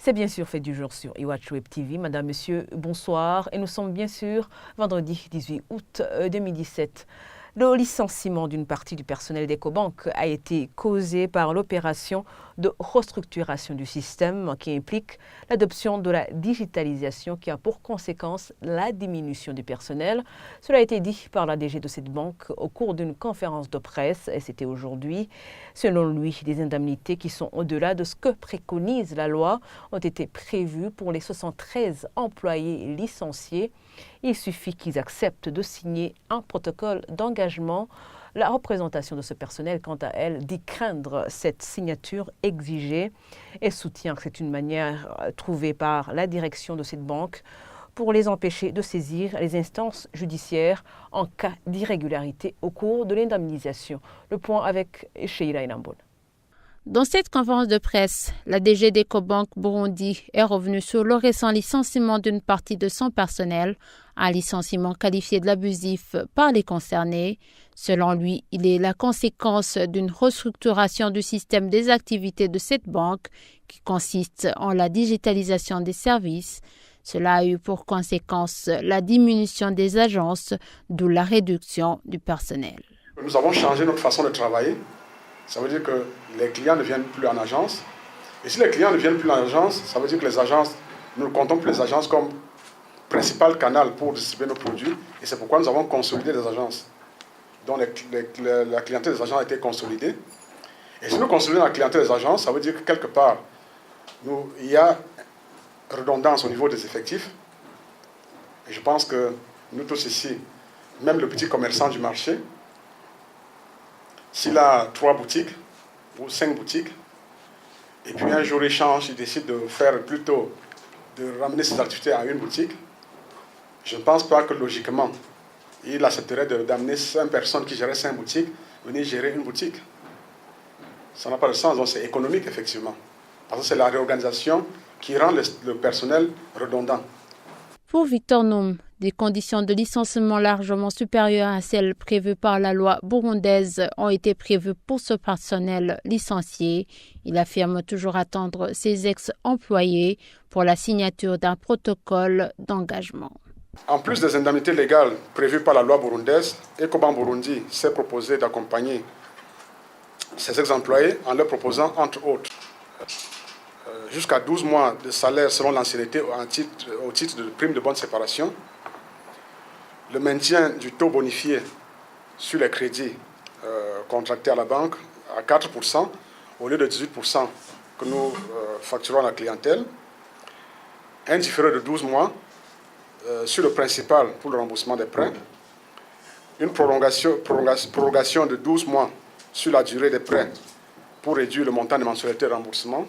C'est bien sûr fait du jour sur Iwatch Web TV. Madame, Monsieur, bonsoir. Et nous sommes bien sûr vendredi 18 août 2017. Le licenciement d'une partie du personnel d'Ecobank a été causé par l'opération de restructuration du système qui implique l'adoption de la digitalisation qui a pour conséquence la diminution du personnel. Cela a été dit par la DG de cette banque au cours d'une conférence de presse et c'était aujourd'hui. Selon lui, des indemnités qui sont au-delà de ce que préconise la loi ont été prévues pour les 73 employés licenciés. Il suffit qu'ils acceptent de signer un protocole d'engagement. La représentation de ce personnel, quant à elle, dit craindre cette signature exigée et soutient que c'est une manière trouvée par la direction de cette banque pour les empêcher de saisir les instances judiciaires en cas d'irrégularité au cours de l'indemnisation. Le point avec Sheila Inamboul. Dans cette conférence de presse, la DG d'Ecobank Burundi est revenue sur le récent licenciement d'une partie de son personnel, un licenciement qualifié de l'abusif par les concernés. Selon lui, il est la conséquence d'une restructuration du système des activités de cette banque qui consiste en la digitalisation des services. Cela a eu pour conséquence la diminution des agences, d'où la réduction du personnel. Nous avons changé notre façon de travailler. Ça veut dire que les clients ne viennent plus en agence. Et si les clients ne viennent plus en agence, ça veut dire que les agences, nous ne comptons plus les agences comme principal canal pour distribuer nos produits. Et c'est pourquoi nous avons consolidé les agences. Donc la clientèle des agences a été consolidée. Et si nous consolidons la clientèle des agences, ça veut dire que quelque part, il y a redondance au niveau des effectifs. Et je pense que nous tous ici, même le petit commerçant du marché, s'il a 3 boutiques ou 5 boutiques, et puis un jour il change, il décide de ramener ses activités à une boutique, je ne pense pas que logiquement, il accepterait d'amener 5 personnes qui géraient 5 boutiques, venir gérer une boutique. Ça n'a pas de sens, donc c'est économique effectivement. Parce que c'est la réorganisation qui rend le personnel redondant. Pour Victor Noum, des conditions de licenciement largement supérieures à celles prévues par la loi burundaise ont été prévues pour ce personnel licencié. Il affirme toujours attendre ses ex-employés pour la signature d'un protocole d'engagement. En plus des indemnités légales prévues par la loi burundaise, Ecobank Burundi s'est proposé d'accompagner ses ex-employés en leur proposant, entre autres, jusqu'à 12 mois de salaire selon l'ancienneté au titre de prime de bonne séparation, le maintien du taux bonifié sur les crédits contractés à la banque à 4% au lieu de 18% que nous facturons à la clientèle, un différé de 12 mois sur le principal pour le remboursement des prêts, une prorogation de 12 mois sur la durée des prêts pour réduire le montant des mensualités de remboursement.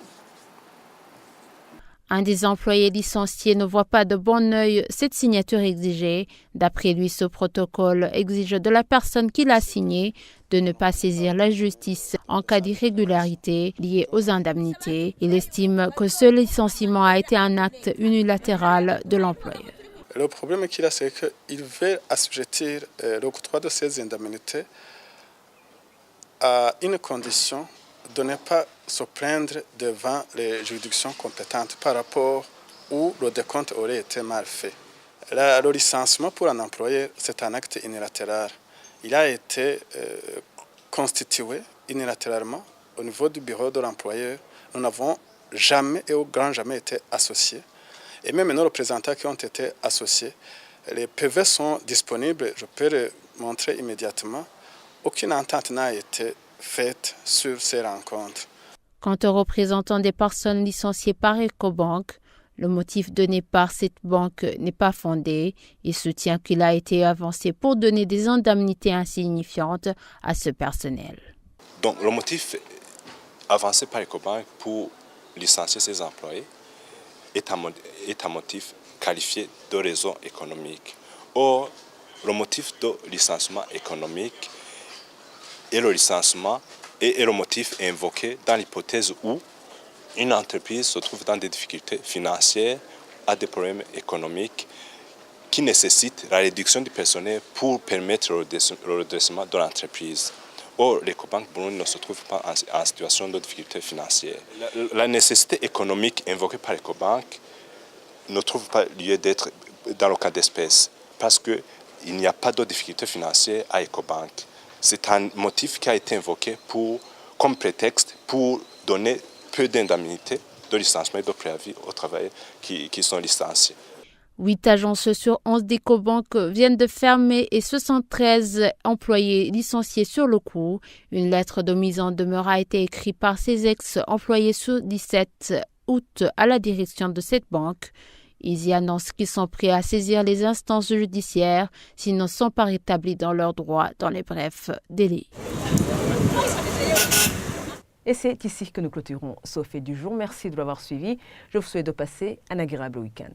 Un des employés licenciés ne voit pas de bon œil cette signature exigée. D'après lui, ce protocole exige de la personne qui l'a signé de ne pas saisir la justice en cas d'irrégularité liée aux indemnités. Il estime que ce licenciement a été un acte unilatéral de l'employeur. Le problème qu'il a, c'est qu'il veut assujettir l'octroi de ces indemnités à une condition de ne pas se plaindre devant les juridictions compétentes par rapport où le décompte aurait été mal fait. Le licenciement pour un employeur, c'est un acte unilatéral. Il a été constitué unilatéralement au niveau du bureau de l'employeur. Nous n'avons jamais et au grand jamais été associés. Et même nos représentants qui ont été associés, les PV sont disponibles, je peux les montrer immédiatement. Aucune entente n'a été faite sur ces rencontres. Quant aux représentants des personnes licenciées par Ecobank, le motif donné par cette banque n'est pas fondé. Il soutient qu'il a été avancé pour donner des indemnités insignifiantes à ce personnel. Donc le motif avancé par Ecobank pour licencier ses employés est un motif qualifié de raison économique. Or, le motif de licenciement économique et le licenciement est le motif invoqué dans l'hypothèse où une entreprise se trouve dans des difficultés financières, a des problèmes économiques qui nécessitent la réduction du personnel pour permettre le redressement de l'entreprise. Or, l'Ecobank Burundi ne se trouve pas en situation de difficulté financière. La nécessité économique invoquée par l'Ecobank ne trouve pas lieu d'être dans le cas d'espèce, parce qu'il n'y a pas de difficulté financière à Ecobank. C'est un motif qui a été invoqué comme prétexte pour donner peu d'indemnités de licenciement et de préavis aux travailleurs qui sont licenciés. 8 agences sur 11 d'Ecobank viennent de fermer et 73 employés licenciés sur le coup. Une lettre de mise en demeure a été écrite par ces ex-employés ce 17 août à la direction de cette banque. Ils y annoncent qu'ils sont prêts à saisir les instances judiciaires s'ils ne sont pas rétablis dans leurs droits dans les brefs délais. Et c'est ici que nous clôturons ce fait du jour. Merci de l'avoir suivi. Je vous souhaite de passer un agréable week-end.